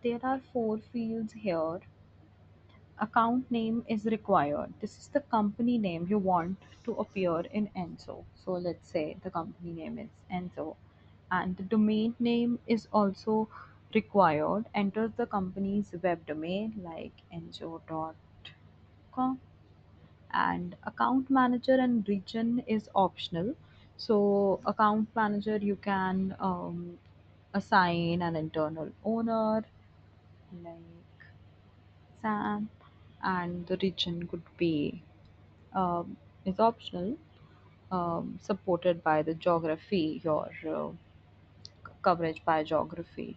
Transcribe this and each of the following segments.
there are four fields here. Account name is required. This is the company name you want to appear in Enzo. So let's say the company name is Enzo, and the domain name is also required. Enter the company's web domain like enjo.com, and account manager and region is optional. So account manager, you can assign an internal owner like Sam, and the region could be is optional, supported by the geography, your coverage by geography.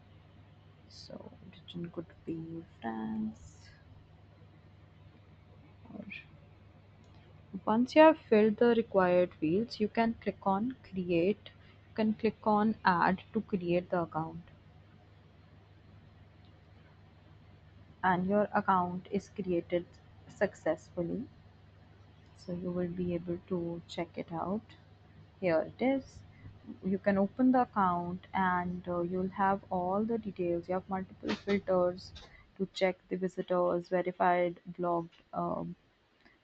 So region could be France. Or once you have filled the required fields, you can click on create. You can click on add to create the account, and your account is created successfully. So you will be able to check it out. Here it is. You can open the account, and you'll have all the details. You have multiple filters to check the visitors, verified, blogged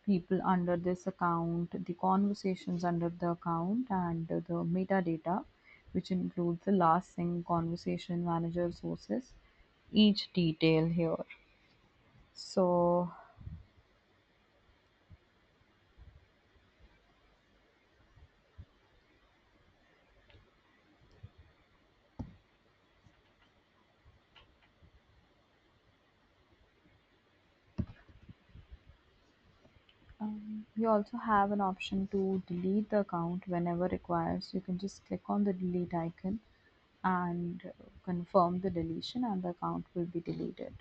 people under this account, the conversations under the account, and the metadata, which includes the last sync, conversation manager, sources, each detail here. So you also have an option to delete the account whenever required. So you can just click on the delete icon and confirm the deletion, and the account will be deleted.